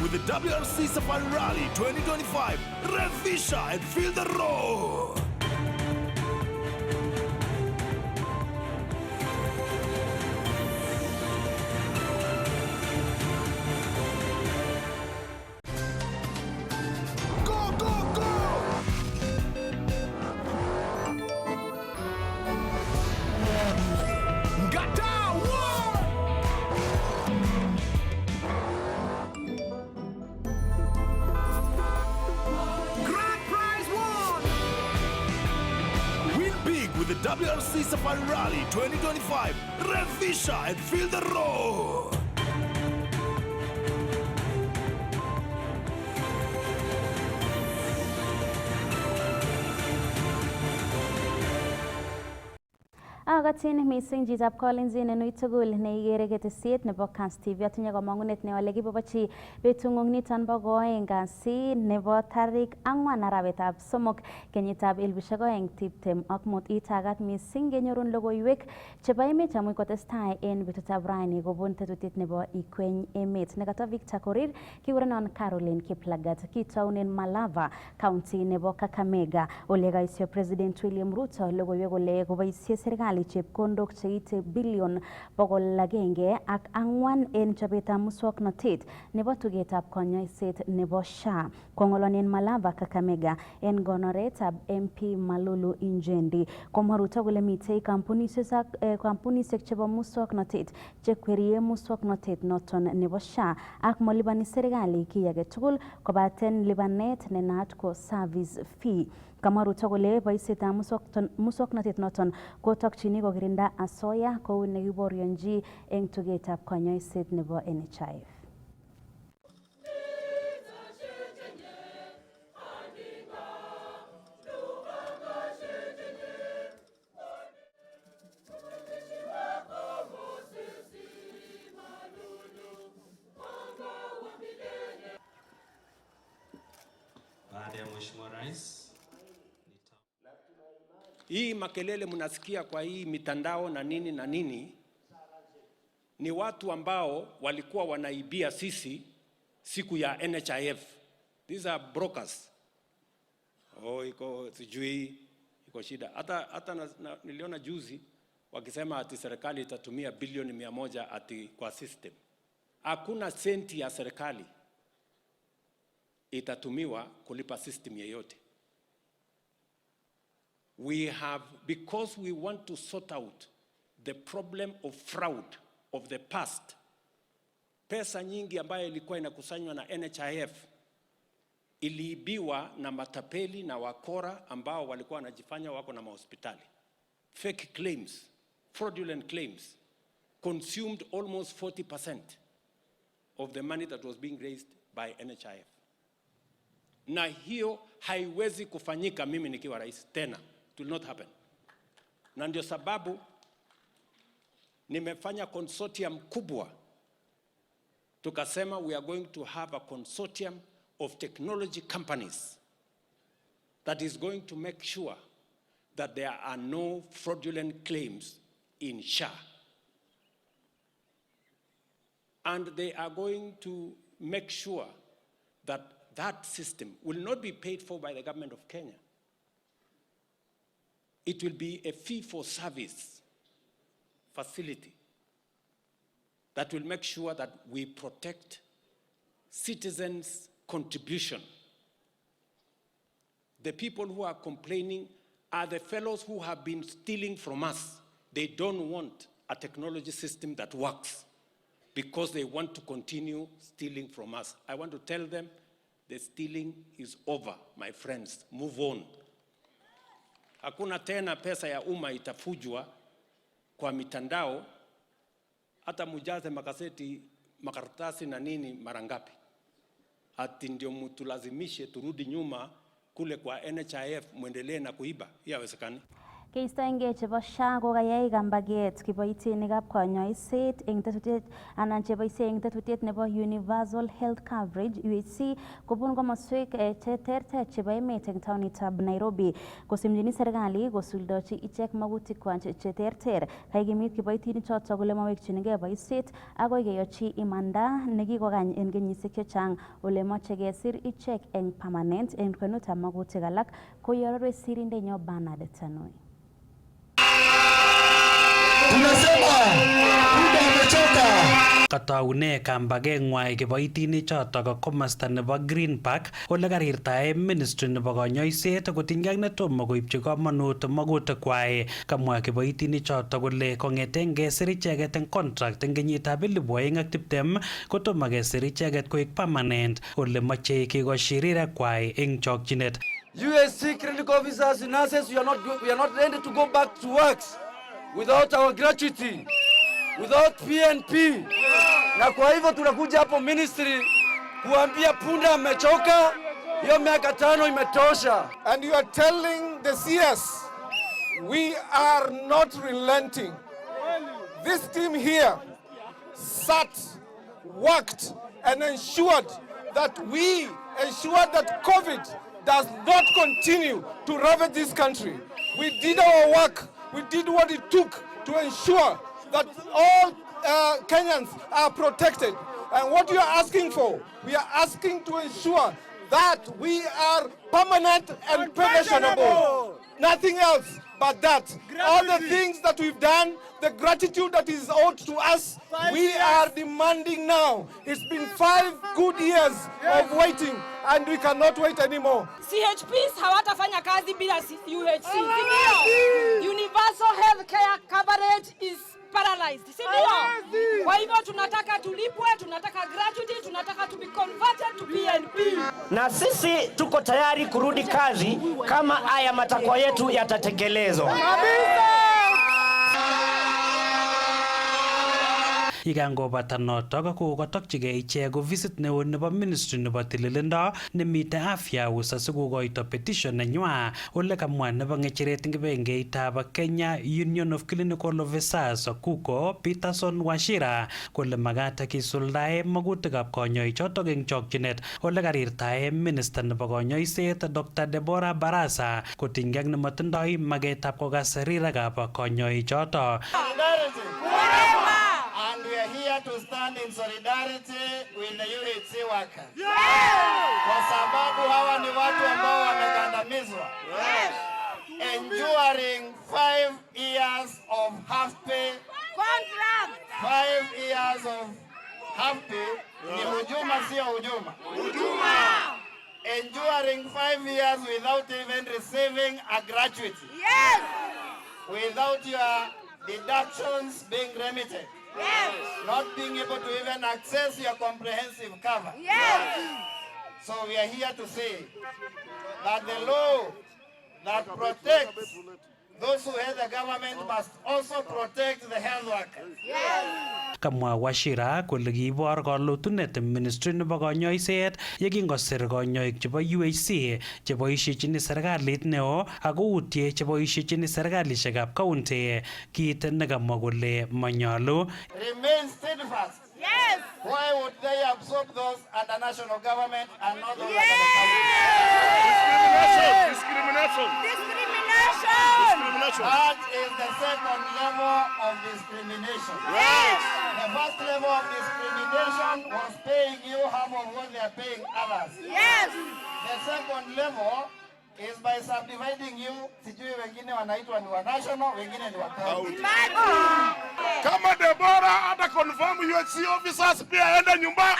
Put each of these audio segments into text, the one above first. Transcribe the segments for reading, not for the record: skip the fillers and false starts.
with the WRC Safari Rally 2025. Revisha and feel the roar. With the WRC Safari Rally 2025, Revisha and feel the roar. Agatin missing Jizab Collins in and Uitagul, Negereket seat, Nebocans TV, Atinagomonet, Neolegibachi, Betungong Nitan Bagoing, and see Nebo Tarik, Angwan Arabetab, Somok, Kenyitab Ilbishagoing, Tiptem, Okmut Itagat, missing Genurun Logoiwek, Chebaime Chamukotestai, and Vitutab Rani, Gobunta to Titnebo, Ikweny, Emet, Negatovic Takorir, Kiwaranon Caroline Kiplagat, Kitown in Malava, County Nebo Kakamega, Olega is your President William Ruto, Logoyego Sergali chep kondok cheite billion pogol lagenge ak angwan en chapeta muswoknotet nebo tugetab konyoiset nebo SHA kongolonen Malava Kakamega en gonoretab MP Malulu Injendi komaruta kole mitei kampunisiek chebo muswoknotet chekwerie muswoknotet noton nebo SHA ak molibani serikali kiy age tugul kobaten libanet nenaat ko service fee. Kamaruta kole boisietab muswoknotet noton kotokchini kokirinda asoya kou nekiborionji eng tugetab konyoiset nebo NHIF. Baada ya Mheshimiwa Rais, hii makelele mnasikia kwa hii mitandao na nini ni watu ambao walikuwa wanaibia sisi siku ya NHIF. These are brokers. Iko sijui iko shida. Hata niliona juzi wakisema ati serikali itatumia bilioni 100 ati kwa system. Hakuna senti ya serikali itatumiwa kulipa system yeyote. We have, because we want to sort out the problem of fraud of the past, pesa nyingi ambayo ilikuwa inakusanywa na NHIF iliibiwa na matapeli na wakora ambao walikuwa wanajifanya wako na mahospitali. Fake claims, fraudulent claims consumed almost 40% of the money that was being raised by NHIF. Na hiyo haiwezi kufanyika mimi nikiwa rais tena. It will not happen. Na ndio sababu nimefanya consortium kubwa. Tukasema we are going to have a consortium of technology companies that is going to make sure that there are no fraudulent claims in SHA. And they are going to make sure that that system will not be paid for by the government of Kenya. It will be a fee-for-service facility that will make sure that we protect citizens' contribution. The people who are complaining are the fellows who have been stealing from us. They don't want a technology system that works because they want to continue stealing from us. I want to tell them the stealing is over, my friends. Move on. Hakuna tena pesa ya umma itafujwa kwa mitandao, hata mujaze makaseti makaratasi na nini marangapi. Ati ndio mtulazimishe turudi nyuma kule kwa NHIF muendelee na kuiba. Haiwezekani. Keistoenge chebo SHA kokayai kambaget kiboitinikab konyoiset eng tetutiet anan cheboisie eng tetutiet nebo Universal Health Coverage UHC kobun komoswek cheterter chebo emet eng taonitab Nairobi. Kosimchini serikali kosuldochi ichek magutikwak cheterter. Kaikimit kiboitinichoto kole mawekchinigei boisiet akoi keyochi imanda nekikokany eng kenyisiek chechang ole moche kesir ichek eng permanent eng kwenutab magutik alak koyorore sirindenyo Bernard Tanui. Kataune kambageng'wai kiboitinichoto komasta nebo Green Park ole karirtae Ministry nebo konyoiset kotinygei ak netomo koibchi komonut magutikwai. Kamwa kiboitinichoto kole kong'ete kesir icheget eng contract eng kenyitab 2020 kotomo kesir icheget koek permanent ole mochei kekoshi rirekwai eng chokchinet. USC clinical officers and nurses, we are not ready to go back to works without our gratuity, without PNP. Na kwa hivyo tunakuja hapo ministry kuambia punda amechoka, hiyo miaka 5 imetosha. And you are telling the CS, we are not relenting. This team here sat, worked, and ensured that COVID does not continue to ravage this country. We did our work. We did what it took to ensure that all Kenyans are protected. And what you are asking for, we are asking to ensure that we are permanent and pensionable. Nothing else but that. All the things that we've done, the gratitude that is owed to us, we are demanding now. It's been 5 good years of waiting and we cannot wait anymore. CHPs hawatafanya kazi bila UHC. Universal health care coverage is paralyzed. Sindio? Kwa hivyo tunataka tulipwe, tunataka gratuity, tunataka to be converted to PNP. Na sisi tuko tayari kurudi kazi kama haya matakwa yetu yatatekelezwa. Ikangobata notok kokotokchigei ichek visit neo nebo ministry nebo tililindo nemite afya House asikokoito petition nenywa ole kamwa nebo ng'echeret eng kibengeitab Kenya Union of Clinical Officers Kuko Peterson Wachira kole magat kisuldae magutikab konyoichotok eng chokchinet ole karirtae minister nebo konyoiset Dr. Deborah Barasa kotinygei ak nematindoi magetab kokas rirekab konyoichoto. And we are here to stand in solidarity with the UHC workers. Kwa sababu hawa ni watu ambao wamekandamizwa. Enduring 5 years of half pay. 5 years of half pay. Ni hujuma sio hujuma. Enduring 5 years without even receiving a gratuity. Without your deductions being remitted. Not being able to even access your comprehensive cover. So we are here to say that the law that protects those who head the government must also protect the health workers. Kamwa Wachira kole kiibor kalotunet ministry nebo konyoiset yekingosir konyoik chebo UHC cheboisiechini serikalit neo ako utie cheboisiechini serikalishekab county kit nekamwa kole manyalu. Remain steadfast. Why would they absorb those under national government and not those under the county? Discrimination. That is the second level of discrimination. The first level of discrimination was paying you half of what they are paying others. The second level is by subdividing you, sijui wengine wanaitwa ni wa national, wengine ni wa county. Kama Deborah ata confirm UHC officers pia aende nyumbani.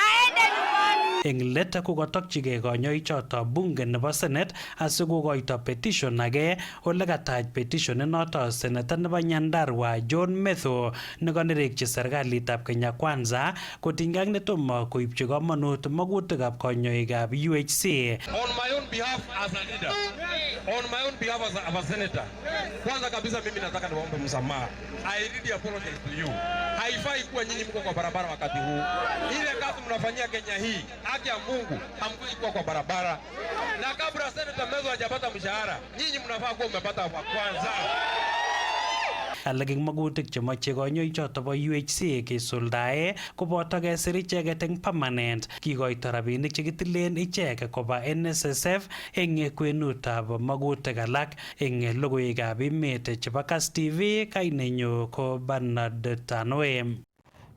Eng let kokotokchigei konyoichoto bunge nebo Senate asikokoito petition age ole katach petition inoto senator nebo Nyandarua John Metho nekanerekchi serikalitab Kenya Kwanza kotinygei ak netomo koibchi komonut magutikab konyoikab UHC. On my own behalf as a leader, on my own behalf as a senator, kwanza kabisa mimi nataka niwaombe msamaha. I really apologize to you. Haifai kuwa nyinyi mko kwa barabara wakati huu. Ile kazi mnafanyia Kenya hii, haki ya Mungu hamkui kuwa kwa barabara. Na kabla Senator Mezo hajapata mshahara, nyinyi mnafaa kuwa mmepata wa kwanza. Alak eng magutik chemoche kanyoik choto bo UHC kesuldae koboto kesir icheket eng permanent, kikoito rabinik chekitilen ichek koba NSSF eng kwenutab magutik alak. Eng logoiwekab emet chebo Kass TV, kainenyu ko Bernard Tanwe.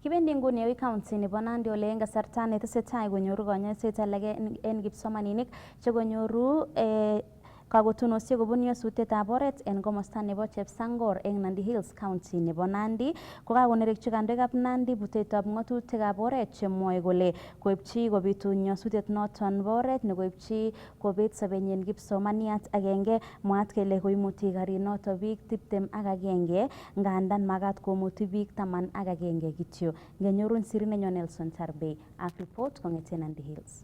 Kibendi nguni Ewi County nebo Nandi ole eng kasarta netesetai konyoru konyoiset alak en kipsomaninik chekonyoru kakotunosiek kobun nyasutietab oret en komosta nebo Chepsangor eng Nandi Hills County nebo Nandi kokakonerekyi kandoikab Nandi butetab ng'atutikab oret chemwoe kole koipchi kobitu nyasutiet noton bo oret nekoipchi kobet sobenyin kipsomaniat agenge. Mwaat kele koimuti garinoto biik 21 ngandan magat komuti biik 11 kityo. Ngenyorun sirinenyo Nelson Tarbey ak report kong'eten Nandi Hills.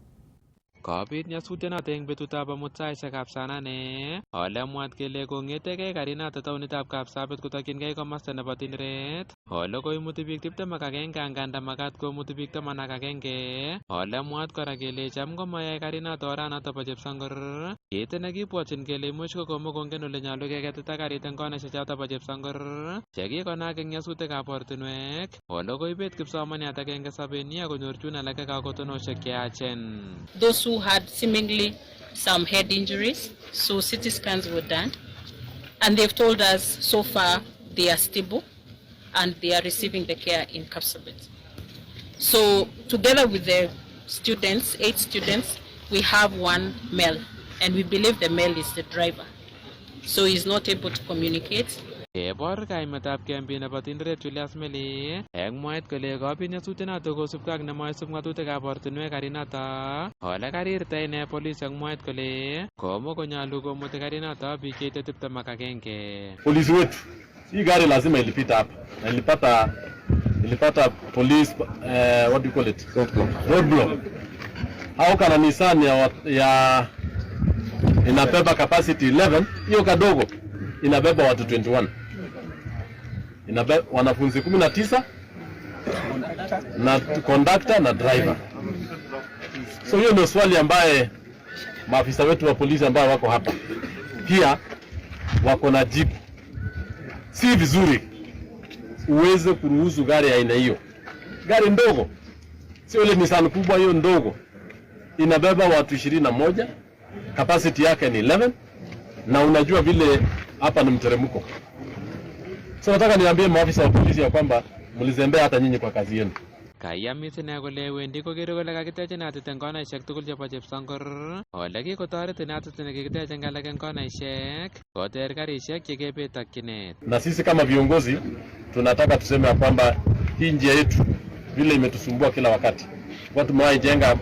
Kopit nyasutienoto eng betutab amut saisiekab saa 8 ole mwaat kele kong'etegei garinoto taonitab Kapsabet kotokyingei komosta nebo Tinderet. Ole koimuti biik 21 angandan magat komuti biik 11. Ole mwaat kora kele cham komayoe garinoto oranoto bo Chepsangor. Kit nekibwotyin kele imuch ko komokongen ole nyolu keketita garit eng konaisiechoto bo Chepsangor chekikonaak eng nyasutikab ortinwek. Ole koibet kipsomaniat agenge sobenyi akonyor chun alake kakotonosiek cheyachen. Those who had seemingly some head injuries, so CT scans were done, and they've told us so far they are stable and they are receiving the care in Kapsabet. So together with the students, 8 students, we have one male, and we believe the male is the driver, so he's not able to communicate. Kebor kaimetab kempi nebo Tinderet Julius Meli eng mwaet kole kopit nyasutienoto kosubkei ak nemoisub ng'atutikab ortinwek garinoto. Ole karirta ine polis eng mwaet kole komokonyolu komuti garinoto biik cheite 21. Polisi wetu hii gari lazima ilipita hapa na ilipata police what do you call it, roadblock. Au kana Nissan ya inabeba capacity 11, hiyo kadogo inabeba watu 21, inabeba wanafunzi 19 na conductor na driver. So hiyo ndio swali ambaye maafisa wetu wa polisi ambao wako hapa pia wako na jibu. Si vizuri uweze kuruhusu gari ya aina hiyo, gari ndogo, sio ile Nissan kubwa, hiyo ndogo inabeba watu 21, capacity yake ni 11, na unajua vile hapa ni mteremko. So nataka niambie maafisa wa polisi ya kwamba mlizembea hata nyinyi kwa kazi yenu. Kayamit ine kole wendi kokere kole kakitech inatit eng konaisiek tugul chebo Chepsangor. Ole kikotoret inatit nekikitech eng alak eng konaisiek koter garisiek chekebet takyinet. Na sisi kama viongozi tunataka tuseme ya kwamba hii njia yetu vile imetusumbua kila wakati. Kwa tumewahi jenga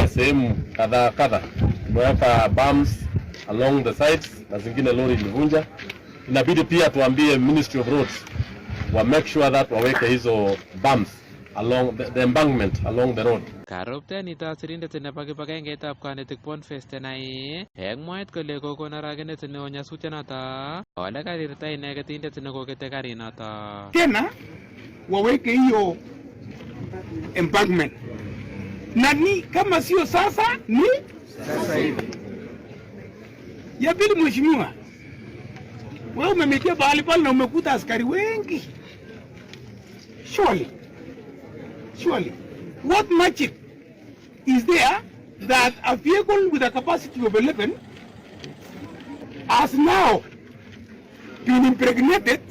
sehemu kadha, tumeweka bumps along the sides na zingine lori ilivunja. Inabidi pia tuambie Ministry of Roads wa make sure that waweke hizo bumps along the embankment along the road. Karopten ito sirindet nebo kibagengeitab kanetik Boniface Tenai eng mwaet kole kokon aragenet neo nyasutienoto. Ole karirta ine ketindet nekokete garinoto. Tena waweke hiyo embankment. Na ni kama sio sasa ni sasa hivi. Ya pili, mheshimiwa, wewe umemetia bahali pale na umekuta askari wengi. Surely, what magic is there that a vehicle with a capacity of 11 has now been impregnated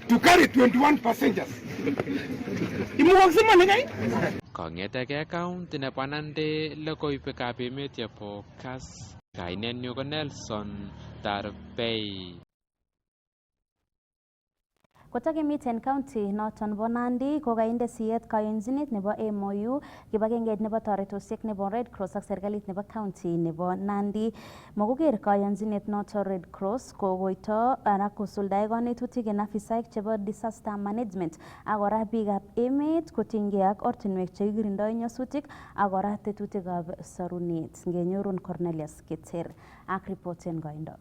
to carry 21 passengers? Imuwaksima ngai? Kong'etege county nebo Nandi logoiwekab emet chebo Kass. Kainenyu ko Nelson Tarbey. Kotakemiten county noton bo Nandi kokainde siyet kayonjinet nebo MOU kibagengeit nebo toretosiek nebo Red Cross ak serikalit nebo county nebo Nandi. Mokoker kayonjinet noton Red Cross kokoito anan kosuldae konetutik en afisaek chebo disaster management ak kora biikab emet kotinygei ak ortinwek chekikirindoi nyasutik ak kora tetutikab sorunet. Ngenyorun Cornelius Keter ak report en koindo.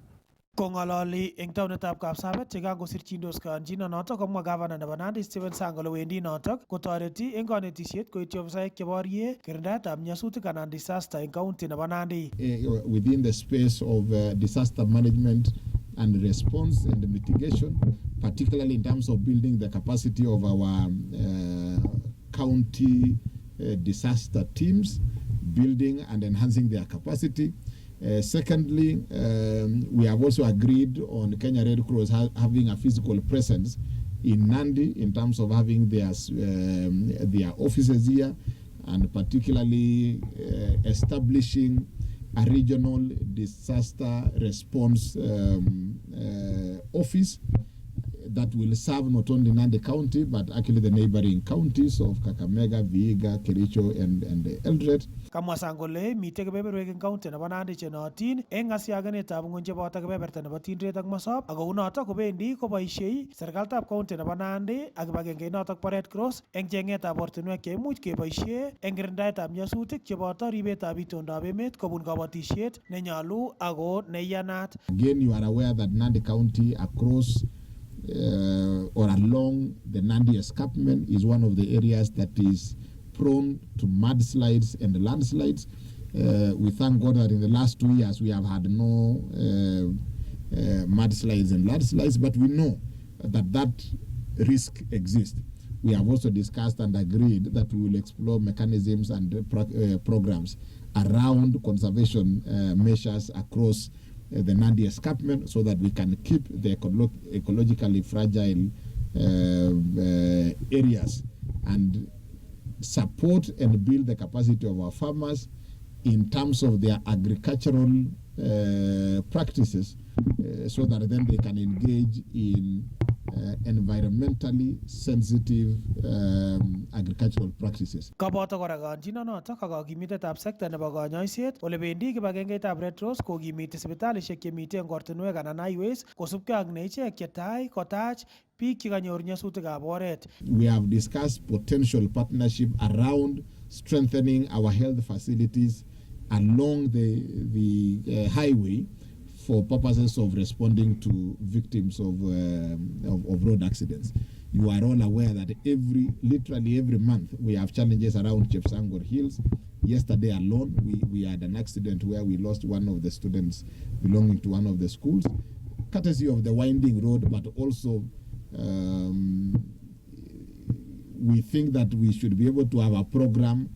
Kong'ololi eng taonitab Kapsabet chekangosirchindos kaanchinonotok komwa gavana nebo Nandi Stephen Sang kole wendi notok kotoreti eng kanetisiet koityi ofisaek cheborie kirindaetab nyasutik anan disaster eng county nebo Nandi. Within the space of disaster management and response and mitigation, particularly in terms of building the capacity of our county disaster teams, building and enhancing their capacity. Secondly, we have also agreed on Kenya Red Cross having a physical presence in Nandi in terms of having their offices here, and particularly establishing a regional disaster response office that will serve not only Nandi County but actually the neighboring counties of Kakamega, Vihiga, Kericho and Eldoret. Kamwa Sang kole mitei kebeberwek eng county nebo Nandi chenootin eng ng'asiagenetab ng'ony cheboto kebeberta nebo Tindret ak Mosop, ako unotok kobendi koboisiei serikalitab county nebo Nandi ak kibagengeit notok bo Red Cross eng cheng'etab ortinwek cheimuch keboisie eng kirindaetab nyasutik cheboto ribetab itondab emet kobun kabatisiet nenyolu ako neiyanat. Again, you are aware that Nandi County across or along the Nandi escarpment is one of the areas that is prone to mudslides and landslides. We thank God that in the last 2 years we have had no mudslides and landslides, but we know that risk exists. We have also discussed and agreed that we will explore mechanisms and programs around conservation measures across the Nandi escarpment so that we can keep the ecologically fragile areas and support and build the capacity of our farmers in terms of their agricultural practices so that then they can engage in environmentally sensitive agricultural practices. Koboto kora kaanchinonotok ak kakimitetab sekta nebo kanyoiset ole bendi kibagengeitab Red Cross kokimiti sipitalishek chemitei eng ortinwek anan highways kosubkei ak ne ichek chetai kotach biik chekanyor nyasutikab oret. We have discussed potential partnership around strengthening our health facilities along the highway for purposes of responding to victims of road accidents. You are all aware that literally every month we have challenges around Chepsangor Hills. Yesterday alone, we had an accident where we lost one of the students belonging to one of the schools, courtesy of the winding road, but also we think that we should be able to have a program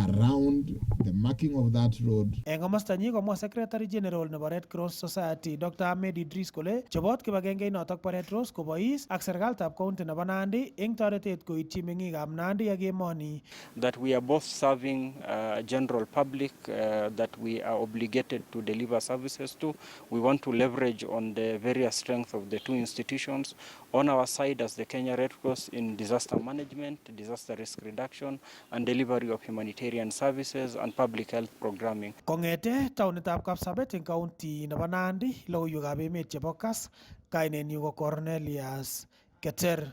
around the marking of that road. Eng komostanyi komwa Secretary General nebo Red Cross Society Dr. Ahmed Idris kole chobot kibagengei notok bo Red Cross kobois ak serikalitab county nebo Nandi eng toretet koityi meng'ikab Nandi ak emoni. That we are both serving general public that we are obligated to deliver services to. We want to leverage on the various strengths of the two institutions. On our side as the Kenya Red Cross in disaster management, disaster risk reduction and delivery of humanitarian services and public health programming. Kong'ete taonitab Kapsabet eng county nebo Nandi, logoiwekab emet chebo KAS, kainenyu ko Cornelius Keter.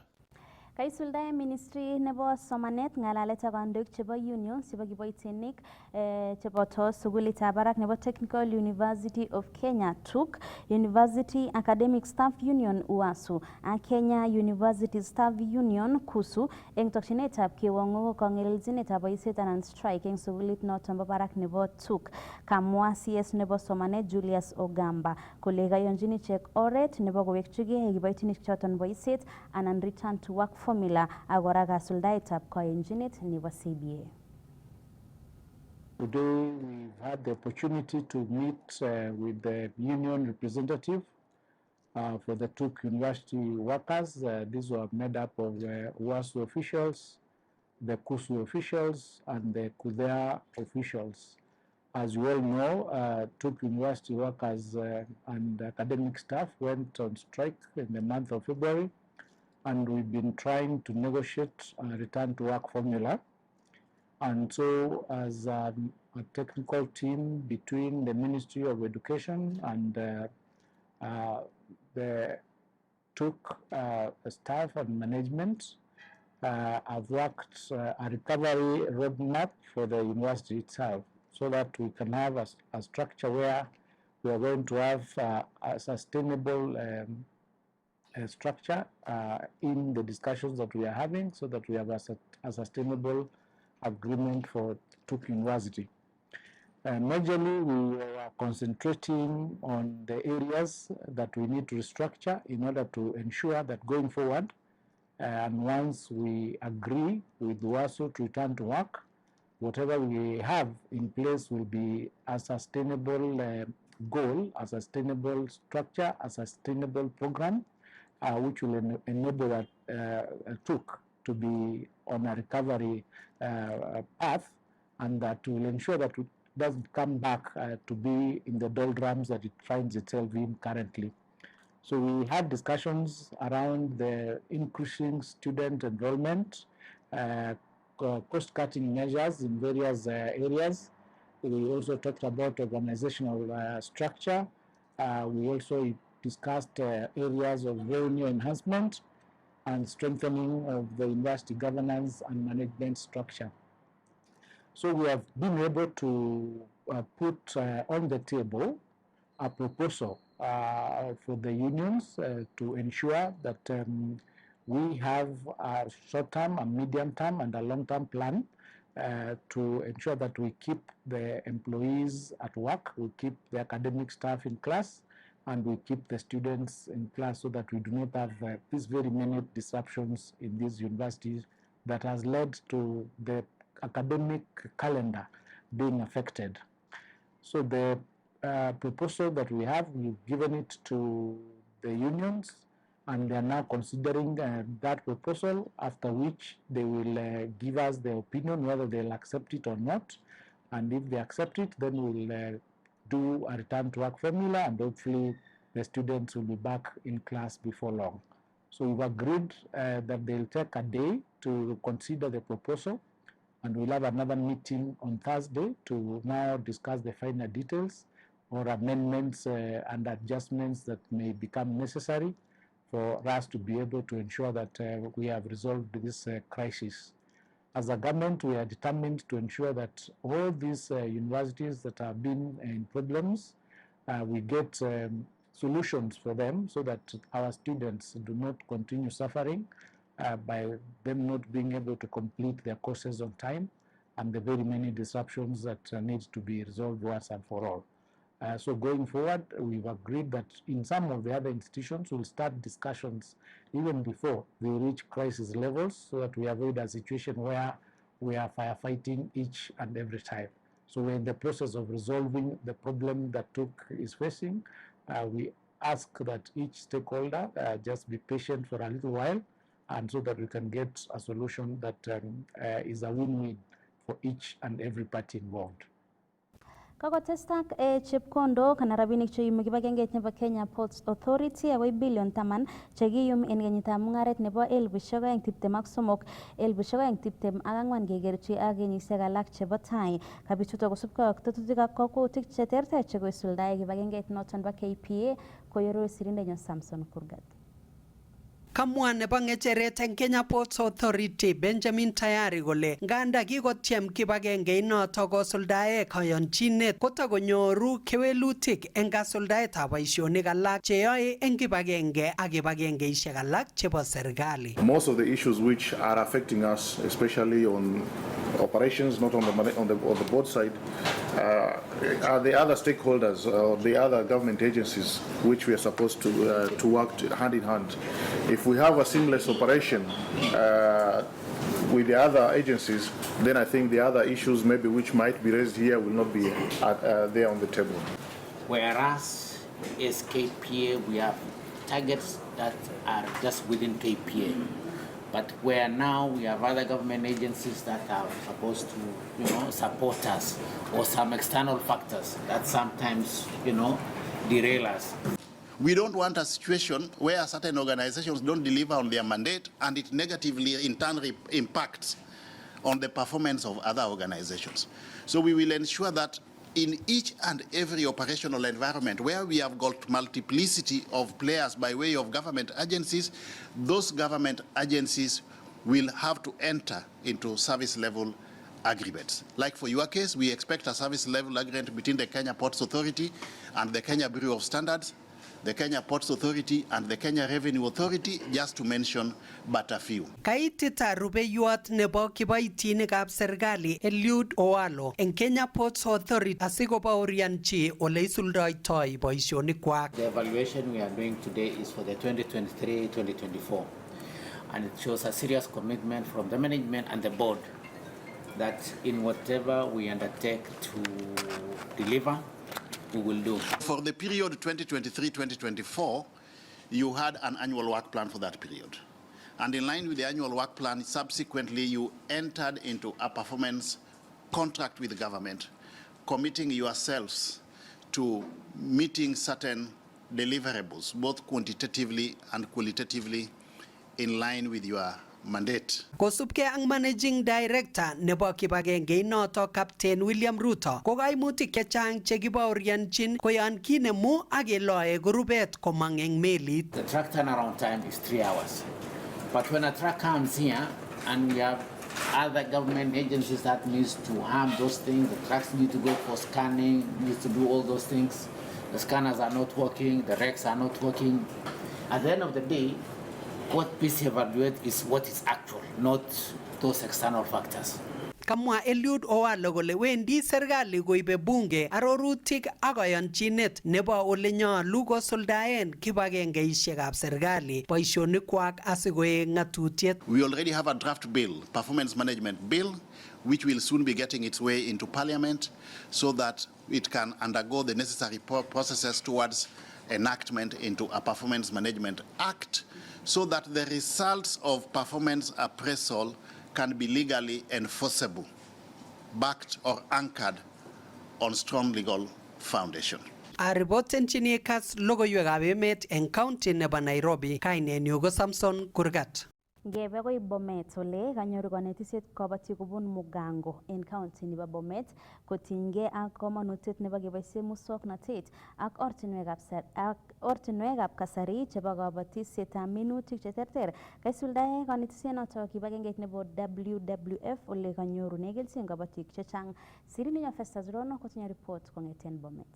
Kaisuldae Ministry nebo Somanet ng'alalet ak kandoik chebo unions chebo kiboitinik cheboto sukulitab barak nebo Technical University of Kenya TUK, University Academic Staff Union UASU ak Kenya University Staff Union KUSU eng tokyinetab kewongo kong'elelchinetab boisiet anan strike eng sukulit noton bo barak nebo TUK. Kamwa CS nebo somanet Julius Ogamba kole kayonjin ichek oret nebo kowekchigei kiboitinik choton boisiet anan return to work formula ak kora kasuldaetab kayanjinet nebo CBA. Today we've had the opportunity to meet with the union representative for the TUK university workers. These were made up of UASU officials, the KUSU officials, and the KUDEA officials. As you all know, TUK university workers and academic staff went on strike in the month of February, and we've been trying to negotiate a return to work formula. And so as a technical team between the Ministry of Education and the TUK staff and management, have worked a recovery roadmap for the university itself so that we can have a structure where We are going to have a sustainable structure in the discussions that we are having, so that we have a sustainable agreement for TUK University. Majorly, we are concentrating on the areas that we need to restructure in order to ensure that going forward, and once we agree with WASO to return to work, whatever we have in place will be a sustainable goal, a sustainable structure, a sustainable program, which will enable TUK to be on a recovery path, and that will ensure that it doesn't come back to be in the doldrums that it finds itself in currently. So we had discussions around the increasing student enrollment, cost-cutting measures in various areas. We also talked about organizational structure. We also discussed areas of revenue enhancement and strengthening of the university governance and management structure. So we have been able to put on the table a proposal for the unions to ensure that we have a short-term, a medium-term, and a long-term plan to ensure that we keep the employees at work, we keep the academic staff in class, and we keep the students in class, so that we do not have these very many disruptions in these universities that has led to the academic calendar being affected. So the proposal that we have, we've given it to the unions, and they are now considering that proposal, after which they will give us their opinion whether they'll accept it or not. And if they accept it, then we'll do a return to work formula, and hopefully the students will be back in class before long. So we've agreed that they'll take a day to consider the proposal, and we'll have another meeting on Thursday to now discuss the finer details or amendments and adjustments that may become necessary for us to be able to ensure that we have resolved this crisis. As a government, we are determined to ensure that all these universities that have been in problems, we get solutions for them, so that our students do not continue suffering by them not being able to complete their courses on time, and the very many disruptions that need to be resolved once and for all. So going forward, we've agreed that in some of the other institutions, we'll start discussions even before they reach crisis levels, so that we avoid a situation where we are firefighting each and every time. So we're in the process of resolving the problem that TUK is facing. We ask that each stakeholder just be patient for a little while, and so that we can get a solution that is a win-win for each and every party involved. Kakotestak chepkondok anan rabinik cheyumi kibagengeit nebo Kenya Ports Authority agoi billion 10 chekiyum en kenyitab mungaret nebo 2023 2024 kegerchi ak kenyisiek alak chebo tai. Kabichuto kosubkei ak tetutik ak kakwautiik cheterter chekoisuldae kibagengeit noton bo KPA, koyoro sirindenyo Samson Kurgat. Kamwa nebo ngecheret en Kenya Ports Authority Benjamin Tayari kole nganda kikotyem kibagenge noto kosuldae kayonchinet kotakonyoru kewelutik en kasuldaetab boisionik alak cheyoe en kibagenge ak kibagengeisiek alak chebo serikali. Most of the issues which are affecting us, especially on operations, not on the board side, are the other stakeholders or the other government agencies which we are supposed to work hand in hand. If we have a seamless operation with the other agencies, then I think the other issues maybe which might be raised here will not be there on the table. Whereas as KPA, we have targets that are just within KPA. But where now we have other government agencies that are supposed to, support us, or some external factors that sometimes, derail us. We don't want a situation where certain organizations don't deliver on their mandate and it negatively in turn impacts on the performance of other organizations. So we will ensure that in each and every operational environment where we have got multiplicity of players by way of government agencies, those government agencies will have to enter into service level agreements. Like for your case, we expect a service level agreement between the Kenya Ports Authority and the Kenya Bureau of Standards, the Kenya Ports Authority and the Kenya Revenue Authority, just to mention but a few. Kaitita rubeiwot nebo kiboitinikab serikali Eliud Owalo en Kenya Ports Authority asikobaorianchi ole isuldoitoi boisionikwak. The evaluation we are doing today is for the 2023-2024, and it shows a serious commitment from the management and the board that in whatever we undertake to deliver, we will do. For the period 2023-2024, you had an annual work plan for that period. And in line with the annual work plan, subsequently you entered into a performance contract with the government, committing yourselves to meeting certain deliverables, both quantitatively and qualitatively, in line with your mandate. Kosubke ang managing director nebo kibagenge noto Captain William Ruto ko kaimutik chechang chekibaorianchin koyan kinemu ak keloe kurubet komang eng melit. The truck turnaround time is 3 hours. But when a truck comes here and we have other government agencies that needs to harm those things, the trucks need to go for scanning, needs to do all those things. The scanners are not working, the recs are not working. At the end of the day, what PC evaluate is what is actual, not those external factors. Kamwa Eliud Owalo kole wendi serikali koibe bunge arorutik ak kayanchinet nebo ole nyalu kosuldaen kibagengeisiekab serikali boisionikwak asikoek ngatutiet. We already have a draft bill, performance management bill, which will soon be getting its way into Parliament so that it can undergo the necessary processes towards enactment into a Performance Management Act, so that the results of performance appraisal can be legally enforceable, backed or anchored on strong legal foundation. A ripoten chinikas logoiwekab emet en county nebo Nairobi, kainenyu ko Samson Kurgat. Ngebe koi Bomet ole kanyoru kanetisiet kabatik kobun Mugango en county nebo Bomet kotinygei ak komonutiet nebo keboisie muswoknatet ak ortinwekab kasari chebo kabatisietab minutik cheterter. Kaisuldae kanetisiet noto kibagengeit nebo WWF ole kanyorune kelchin kabatik chechang. Sirinyo Festus Rono kotinye report kong'eten Bomet.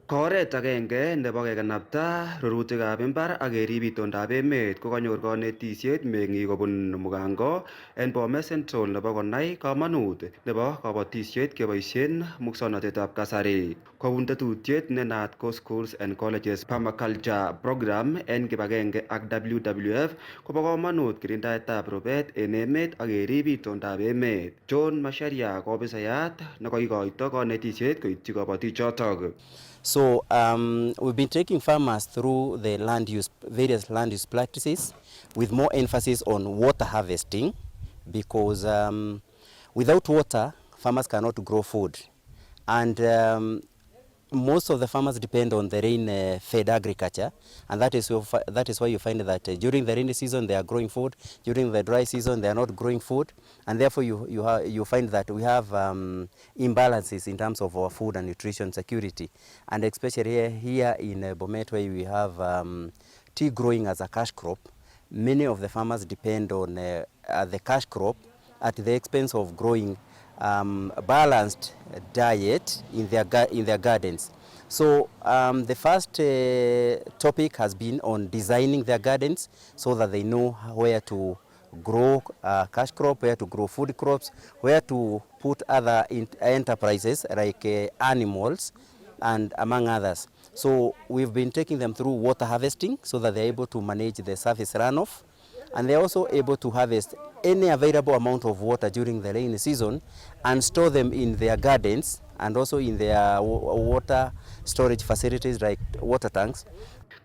Koret agenge nebo kekenapta rurutikab imbar ak kerib itondab emet ko kanyor kanetisiet meng'ik kobun Mugango en Bomet Central nebo konai kamanut nebo kabatisiet keboisien muswoknotetab kasari. Kobun tetutiet ne naat ko Schools and Colleges Permaculture Program en kibagenge ak WWF kobo kamanut kirindaetab rubet en emet ak kerib itondab emet. John Masharia ko ofisayat ne koikoito kanetisiet koityi kabatik chotok. So we've been taking farmers through the various land use practices with more emphasis on water harvesting, because without water, farmers cannot grow food. And most of the farmers depend on the rain-fed agriculture, and that is why you find that during the rainy season they are growing food, during the dry season they are not growing food, and therefore you find that we have imbalances in terms of our food and nutrition security, and especially here in Bomet, where we have tea growing as a cash crop. Many of the farmers depend on the cash crop at the expense of growing balanced diet in their gardens. So the first topic has been on designing their gardens so that they know where to grow cash crop, where to grow food crops, where to put other enterprises like animals, and among others. So we've been taking them through water harvesting so that they're able to manage the surface runoff, and they're also able to harvest any available amount of water during the rainy season and store them in their gardens and also in their water storage facilities like water tanks.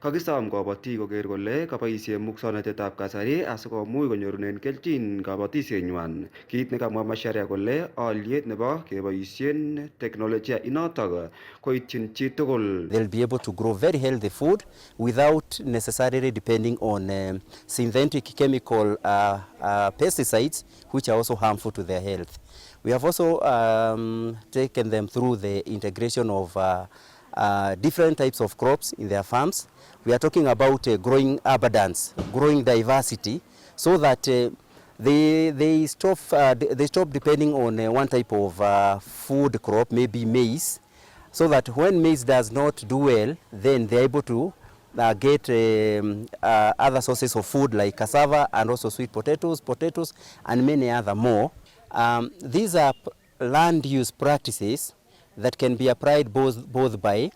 Kakisom kabatik koker kole kaboisie muswoknotetab kasari asikomuch konyorunen kelchin kabatisienywan. Kit nekamwa Masharia kole aliet nebo keboisien teknolojia inotok koityin chitugul. They'll be able to grow very healthy food without necessarily depending on synthetic chemical pesticides, which are also harmful to their health. We have also taken them through the integration of different types of crops in their farms. We are talking about growing abundance, growing diversity, so that they stop depending on one type of food crop, maybe maize, so that when maize does not do well, then they're able to get other sources of food like cassava and also sweet potatoes, and many other more. These are land use practices that can be applied both by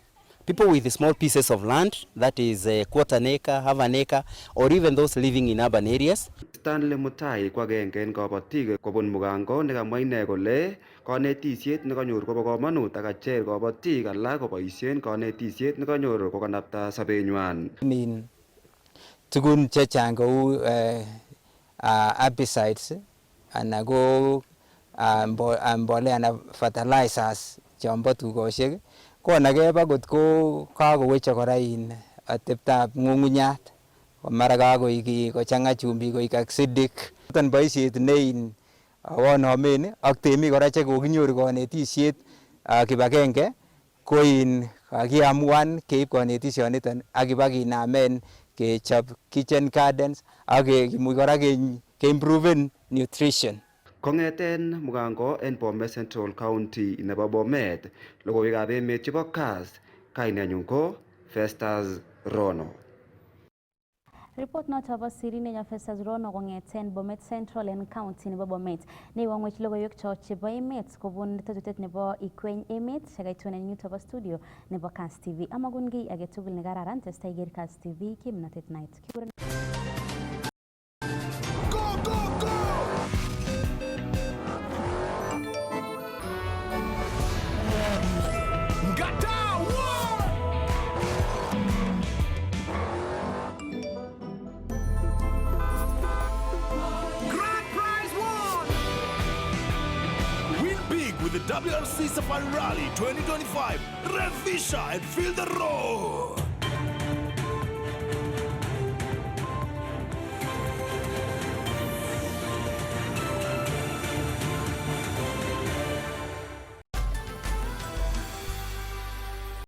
people with small pieces of land, that is a quarter an acre, half an acre, or even those living in urban areas. Stanley Mutai ko agenge en kabatik kobun mugango nekamwa ine kole kanetisiet nekanyor kobo kamanut ak acher kabatik alak koboisien kanetisiet nekanyor kokanapta sobenywan. Min tugun chechang kou herbicides anan ko mbolea na fertilizers chombo tugoshek ko anakeba kotko kakowech kora ateptab ng'ung'unyat mara kakoik kochang'a chumbik koik acidic. Tan boisiet ne awonomen ak temik kora chekokinyoru kanetisiet kibagenge ko kakiamuan keib kanetisioniton ak kibakinamen kechop kitchen gardens ak kimuch kora keimproven nutrition. Kongeten mugango en Bomet Central County nebo Bomet, logoiwekab emet chebo CAS, kainenyun ko Festus Rono. Report noto bo siri nenya Festus Rono kongeten Bomet Central en County nebo Bomet. Neiwangwech logoiwek cho chebo emet kobun tetutet nebo Ikweny Emet chekaitunen yuto bo studio nebo CAS TV. Amagun kiy agetugul nekararan testai iger CAS TV kimnatet night. With the WRC Safari Rally 2025, rev Fisher and feel the roar.